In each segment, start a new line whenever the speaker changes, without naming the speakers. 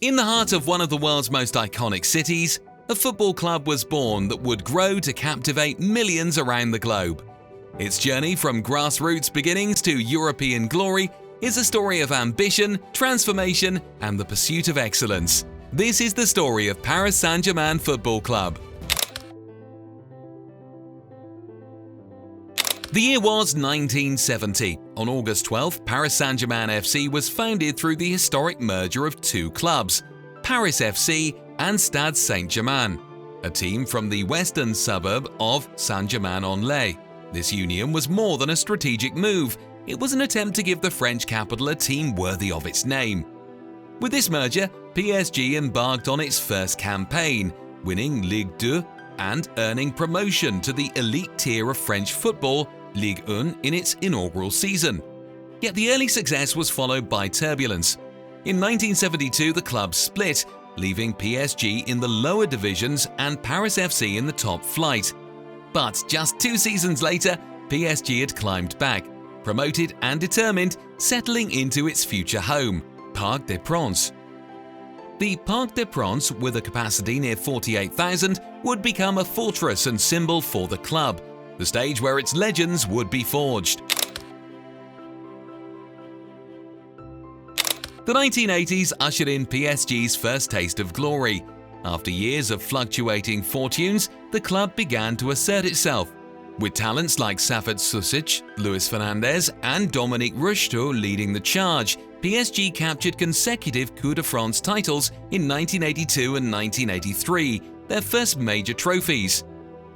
In the heart of one of the world's most iconic cities, a football club was born that would grow to captivate millions around the globe. Its journey from grassroots beginnings to European glory is a story of ambition, transformation, and the pursuit of excellence. This is the story of Paris-Saint Germain Football Club. The year was 1970. On August 12, Paris-Saint Germain FC was founded through the historic merger of two clubs, Paris FC and Stade Saint-Germain, a team from the western suburb of Saint-Germain-en-Laye. This union was more than a strategic move. It was an attempt to give the French capital a team worthy of its name. With this merger, PSG embarked on its first campaign, winning Ligue 2 and earning promotion to the elite tier of French football, Ligue 1, in its inaugural season. Yet the early success was followed by turbulence. In 1972, the club split, leaving PSG in the lower divisions and Paris FC in the top flight. But just 2 seasons later, PSG had climbed back, promoted and determined, settling into its future home, Parc des Princes. The Parc des Princes, with a capacity near 48,000, would become a fortress and symbol for the club, the stage where its legends would be forged. The 1980s ushered in PSG's first taste of glory. After years of fluctuating fortunes, the club began to assert itself. With talents like Safet Susic, Luis Fernandez, and Dominique Rocheteau leading the charge, PSG captured consecutive Coupe de France titles in 1982 and 1983, their first major trophies.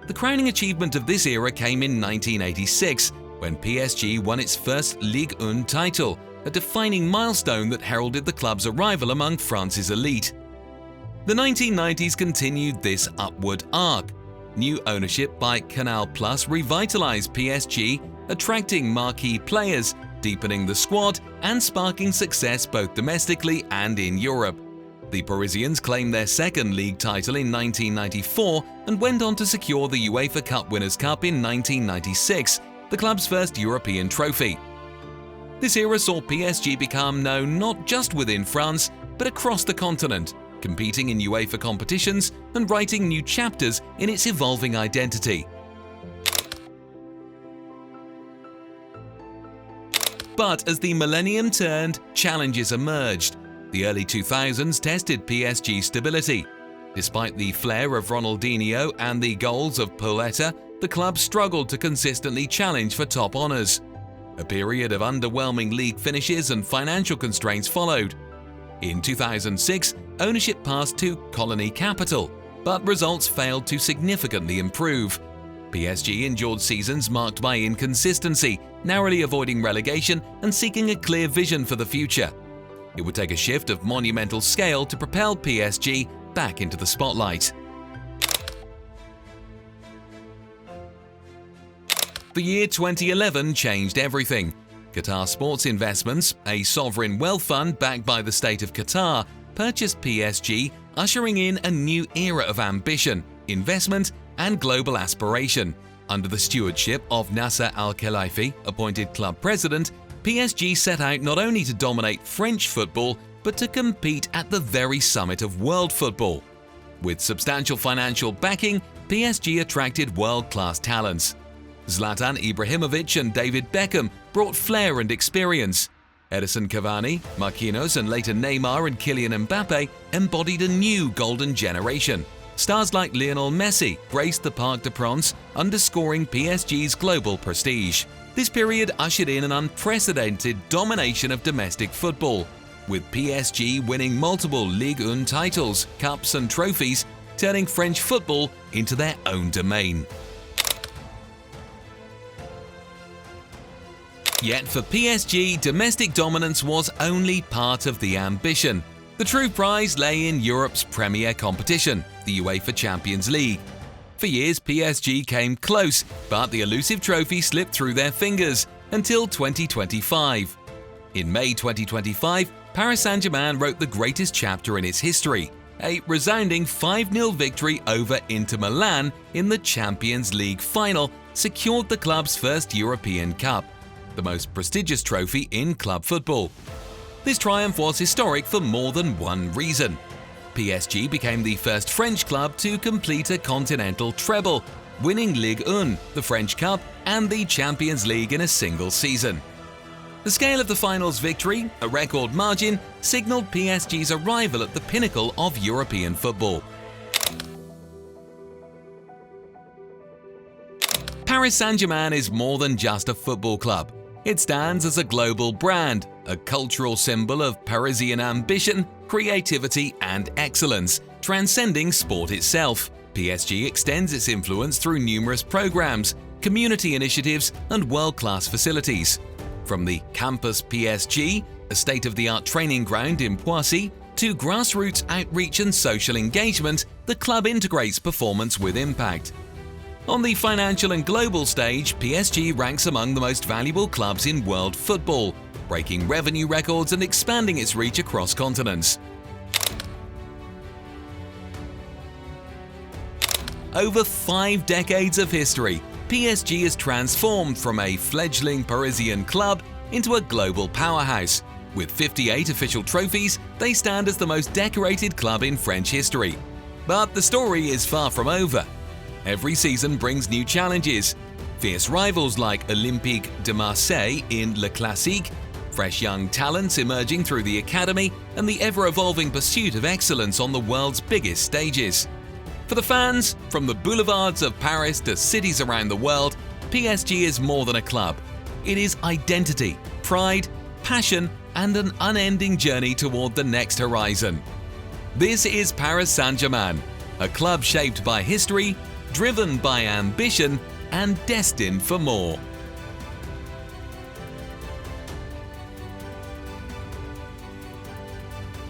The crowning achievement of this era came in 1986, when PSG won its first Ligue 1 title, a defining milestone that heralded the club's arrival among France's elite. The 1990s continued this upward arc. New ownership by Canal+ revitalized PSG, attracting marquee players, deepening the squad, and sparking success both domestically and in Europe. The Parisians claimed their second league title in 1994 and went on to secure the UEFA Cup Winners' Cup in 1996, the club's first European trophy. This era saw PSG become known not just within France, but across the continent, competing in UEFA competitions and writing new chapters in its evolving identity. But as the millennium turned, challenges emerged. The early 2000s tested PSG's stability. Despite the flair of Ronaldinho and the goals of Pauletta, the club struggled to consistently challenge for top honours. A period of underwhelming league finishes and financial constraints followed. In 2006, ownership passed to Colony Capital, but results failed to significantly improve. PSG endured seasons marked by inconsistency, narrowly avoiding relegation and seeking a clear vision for the future. It would take a shift of monumental scale to propel PSG back into the spotlight. The year 2011 changed everything. Qatar Sports Investments, a sovereign wealth fund backed by the state of Qatar, purchased PSG, ushering in a new era of ambition, investment, and global aspiration. Under the stewardship of Nasser Al-Khelaifi, appointed club president, PSG set out not only to dominate French football, but to compete at the very summit of world football. With substantial financial backing, PSG attracted world-class talents. Zlatan Ibrahimovic and David Beckham brought flair and experience. Edison Cavani, Marquinhos, and later Neymar and Kylian Mbappe embodied a new golden generation. Stars like Lionel Messi graced the Parc des Princes, underscoring PSG's global prestige. This period ushered in an unprecedented domination of domestic football, with PSG winning multiple Ligue 1 titles, cups, and trophies, turning French football into their own domain. Yet for PSG, domestic dominance was only part of the ambition. The true prize lay in Europe's premier competition, the UEFA Champions League. For years, PSG came close, but the elusive trophy slipped through their fingers until 2025. In May 2025, Paris Saint-Germain wrote the greatest chapter in its history, a resounding 5-0 victory over Inter Milan in the Champions League final secured the club's first European Cup, the most prestigious trophy in club football. This triumph was historic for more than one reason. PSG became the first French club to complete a continental treble, winning Ligue 1, the French Cup, and the Champions League in a single season. The scale of the finals victory, a record margin, signalled PSG's arrival at the pinnacle of European football. Paris-Saint Germain is more than just a football club. It stands as a global brand, a cultural symbol of Parisian ambition, creativity and excellence, transcending sport itself. PSG extends its influence through numerous programs, community initiatives and world-class facilities. From the Campus PSG, a state-of-the-art training ground in Poissy, to grassroots outreach and social engagement, the club integrates performance with impact. On the financial and global stage, PSG ranks among the most valuable clubs in world football, breaking revenue records and expanding its reach across continents. Over 5 decades of history, PSG has transformed from a fledgling Parisian club into a global powerhouse. With 58 official trophies, they stand as the most decorated club in French history. But the story is far from over. Every season brings new challenges. Fierce rivals like Olympique de Marseille in Le Classique, fresh young talents emerging through the academy, and the ever-evolving pursuit of excellence on the world's biggest stages. For the fans, from the boulevards of Paris to cities around the world, PSG is more than a club. It is identity, pride, passion, and an unending journey toward the next horizon. This is Paris-Saint Germain, a club shaped by history, driven by ambition, and destined for more.